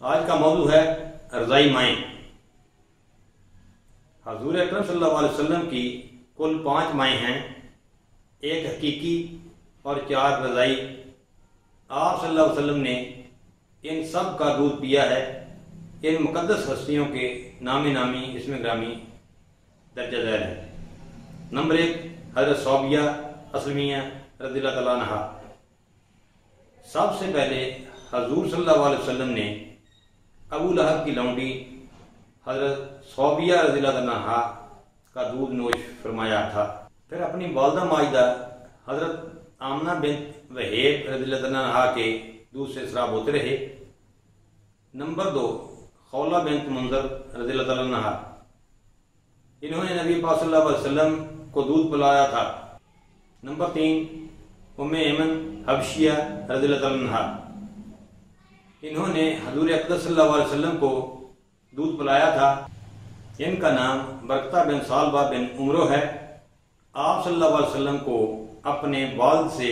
آج کا موضوع ہے رضائی مائیں۔ حضور اکرم صلی اللہ علیہ وسلم کی کل 5 مائیں ہیں، ایک حقیقی اور 4 رضائی۔ آپ صلی اللہ علیہ وسلم نے ان سب کا دودھ پیا ہے۔ ان مقدس ہستیوں کے نامی اس میں گرامی درجہ ذیل ہے۔ نمبر 1، حضرت صوبیہ اسلمیہ رضی اللہ تعالیٰ عنہا۔ سب سے پہلے حضور صلی اللہ علیہ وسلم نے ابو لہب کی لونڈی حضرت صوبیہ رضی اللہ تعالیٰ عنہا کا دودھ نوش فرمایا تھا۔ پھر اپنی والدہ ماجدہ حضرت آمنہ بنت وہیب رضی اللہ تعالیٰ عنہا کے دودھ سے سراب ہوتے رہے۔ نمبر 2، خولہ بنت منذر رضی اللہ تعالیٰ عنہا۔ انہوں نے نبی پاک صلی اللہ علیہ وسلم کو دودھ پلایا تھا۔ نمبر 3، ام ایمن حبشیہ رضی اللہ تعالیٰ عنہا۔ انہوں نے حضور اقدس صلی اللہ علیہ وسلم کو دودھ پلایا تھا۔ ان کا نام برکتہ بن سالبہ بن عمرو ہے۔ آپ صلی اللہ علیہ وسلم کو اپنے والد سے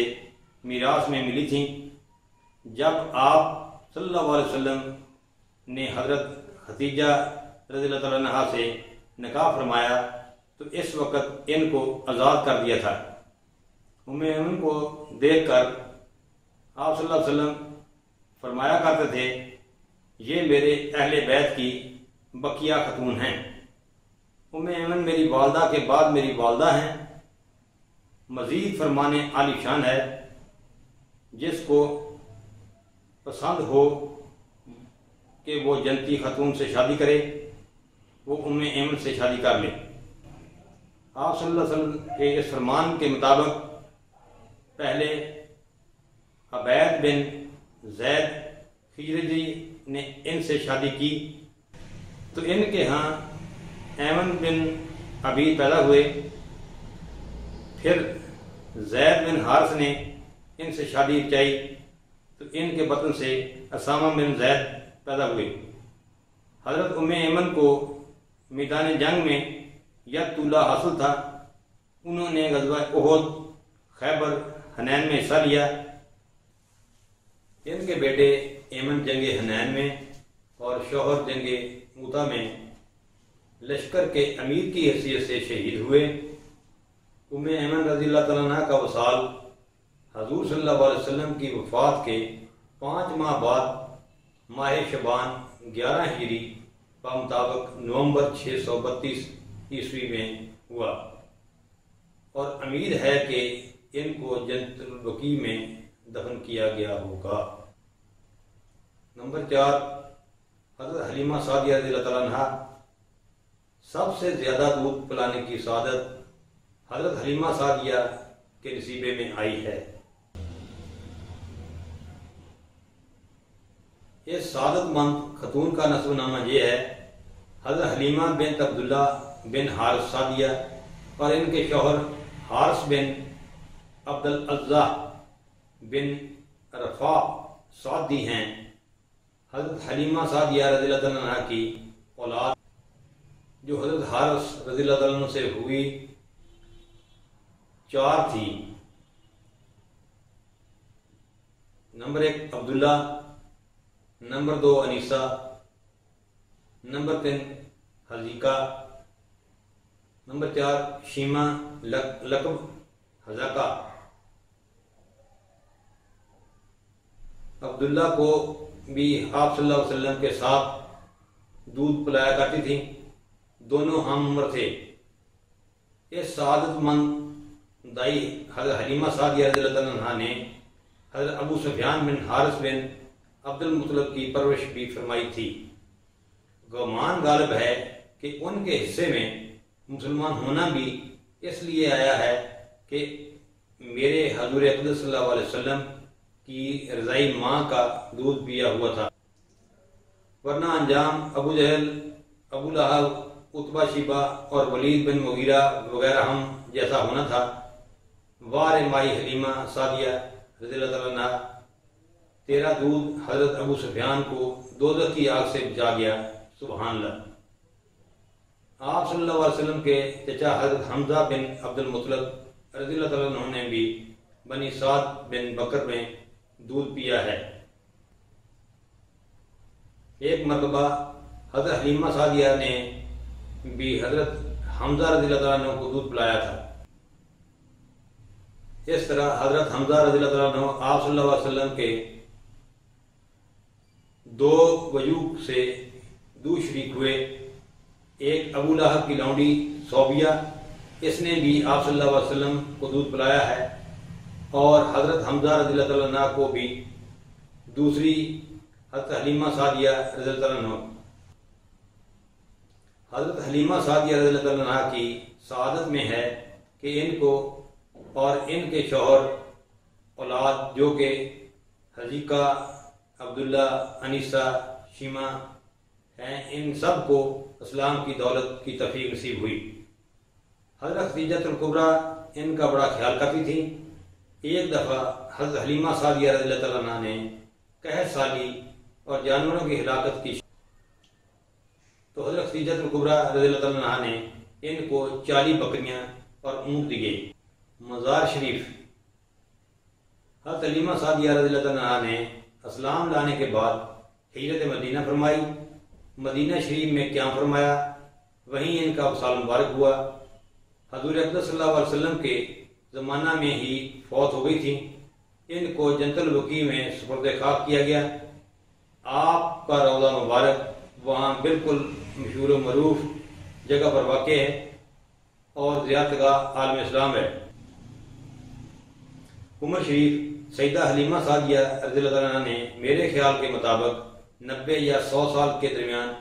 میراث میں ملی تھیں۔ جب آپ صلی اللہ علیہ وسلم نے حضرت ختیجہ رضی اللہ تعالیٰ عنہا سے نکاح فرمایا تو اس وقت ان کو آزاد کر دیا تھا۔ ام ایمن کو دیکھ کر آپ صلی اللہ علیہ وسلم فرمایا کرتے تھے، یہ میرے اہل بیت کی بقیہ خاتون ہیں۔ ام ایمن میری والدہ کے بعد میری والدہ ہیں۔ مزید فرمانے عالی شان ہے، جس کو پسند ہو کہ وہ جنتی خاتون سے شادی کرے، وہ ام ایمن سے شادی کر لے۔ آپ صلی اللہ علیہ وسلم کے اس فرمان کے مطابق پہلے عبید بن زید خیرجی نے ان سے شادی کی تو ان کے ہاں ایمن بن ابی پیدا ہوئے۔ پھر زید بن حارث نے ان سے شادی کی تو ان کے بطن سے اسامہ بن زید پیدا ہوئے۔ حضرت ام ایمن کو میدان جنگ میں ید طولہ حاصل تھا۔ انہوں نے غزوہ احد، خیبر، حنین میں حصہ لیا۔ ان کے بیٹے ایمن جنگ حنین میں اور شوہر جنگ موتا میں لشکر کے امیر کی حیثیت سے شہید ہوئے۔ ام ایمن رضی اللہ تعالیٰ عنہ کا وصال حضور صلی اللہ علیہ وسلم کی وفات کے 5 ماہ بعد ماہ شعبان 11 ہجری مطابق نومبر 632 عیسوی میں ہوا، اور امید ہے کہ ان کو جنت البقیع میں دفن کیا گیا ہوگا۔ نمبر 4، حضرت حلیمہ سعدیہ رضی اللہ تعالیٰ عنہا۔ سب سے زیادہ دودھ پلانے کی سعادت حضرت حلیمہ سعدیہ کے نصیبے میں آئی ہے۔ اس سعادت مند خاتون کا نسب نامہ یہ ہے، حضرت حلیمہ بنت عبداللہ بن حارث سعدیہ، اور ان کے شوہر حارث بن عبد العزہ بن رفاع سعدی ہیں۔ حضرت حلیمہ سعدیہ رضی اللہ تعالیٰ عنہ کی اولاد جو حضرت حارث رضی اللہ تعالیٰ عنہ سے ہوئی 4 تھی۔ Number 1 Abdullah, number 2 Anisa, number 3 Hudhaiqa, number 4 Shaima لقب حذاقہ۔ عبداللہ کو بھی آپ صلی اللہ علیہ وسلم کے ساتھ دودھ پلایا کرتی تھی، دونوں ہم عمر تھے۔ اس سعادت مند دائی حضرت حلیمہ سعدیہ رضی اللہ تعالیٰ عنہ نے حضرت ابو سفیان بن حارث بن عبد المطلب کی پرورش بھی فرمائی تھی۔ گمان غالب ہے کہ ان کے حصے میں مسلمان ہونا بھی اس لیے آیا ہے کہ میرے حضور اقدس صلی اللہ علیہ وسلم کی رضائی ماں کا دودھ پیا ہوا تھا، ورنہ انجام ابو جہل، ابو لہب، عتبہ شیبہ اور ولید بن مغیرہ وغیرہ ہم جیسا ہونا تھا۔ وار مائی حلیمہ سعدیہ رضی اللہ تعالیٰ عنہ، تیرا دودھ حضرت ابو سفیان کو دوزخ کی آگ سے بچا گیا، سبحان اللہ۔ آپ صلی اللہ علیہ وسلم کے چچا حضرت حمزہ بن عبد المطلب رضی اللہ تعالیٰ عنہ نے بھی بنی سعد بن بکر میں دودھ پیا ہے۔ ایک مرتبہ حضرت حلیمہ سعدیہ نے بھی حضرت حمزہ رضی اللہ تعالیٰ عنہ کو دودھ پلایا تھا۔ اس طرح حضرت حمزہ رضی اللہ تعالیٰ عنہ آپ صلی اللہ علیہ وسلم کے دو وجوہ سے دو شریک ہوئے۔ ایک ابو لہب کی لونڈی صوبیہ، اس نے بھی آپ صلی اللہ علیہ وسلم کو دودھ پلایا ہے، اور حضرت حمزہ رضی اللہ تعالیٰ عنہ کو بھی دوسری حضرت حلیمہ سعدیہ رضی اللہ تعالیٰ عنہ۔ حضرت حلیمہ سعدیہ رضی اللہ تعالیٰ عنہ کی سعادت میں ہے کہ ان کو اور ان کے شوہر اولاد جو کہ حذیقہ، عبداللہ، انیسہ، شیمہ ہیں، ان سب کو اسلام کی دولت کی توفیق نصیب ہوئی۔ حضرت خدیجہ الکبریٰ ان کا بڑا خیال کرتی تھی۔ ایک دفعہ حضرت حلیمہ سعدیہ رضی اللہ تعالیٰ عنہ نے قحط سالی اور جانوروں کی ہلاکت کی، تو حضرت خدیجہ الکبریٰ رضی اللہ تعالیٰ عنہ نے ان کو 40 بکریاں اور اونٹ دیے۔ مزار شریف، حضرت حلیمہ سعدیہ رضی اللہ تعالیٰ عنہ نے اسلام لانے کے بعد ہجرت مدینہ فرمائی، مدینہ شریف میں قیام فرمایا، وہیں ان کا وصال مبارک ہوا۔ حضور اقدس صلی اللہ علیہ وسلم کے زمانہ میں ہی فوت ہو گئی تھی۔ ان کو جنت البقیع میں سپرد خاک کیا گیا۔ آپ کا روضہ مبارک وہاں بالکل مشہور و معروف جگہ پر واقع ہے اور زیارت گاہ عالم اسلام ہے۔ عمر شریف، سیدہ حلیمہ سعدیہ رضی اللہ تعالیٰ عنہ نے میرے خیال کے مطابق 90 یا 100 سال کے درمیان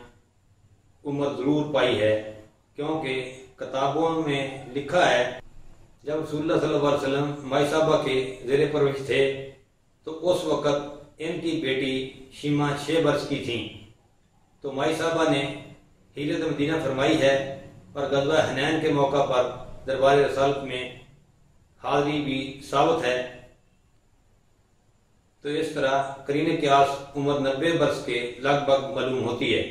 عمر ضرور پائی ہے، کیونکہ کتابوں میں لکھا ہے جب رسول اللہ صلی اللہ علیہ وسلم مائی صاحبہ کے زیر پرورش تھے تو اس وقت ان کی بیٹی شیمہ 6 برس کی تھیں، تو مائی صاحبہ نے ہجرت مدینہ فرمائی ہے اور غزوہ حنین کے موقع پر دربار رسالت میں حاضری بھی ثابت ہے۔ تو اس طرح قرین قیاس عمر 90 برس کے لگ بھگ معلوم ہوتی ہے۔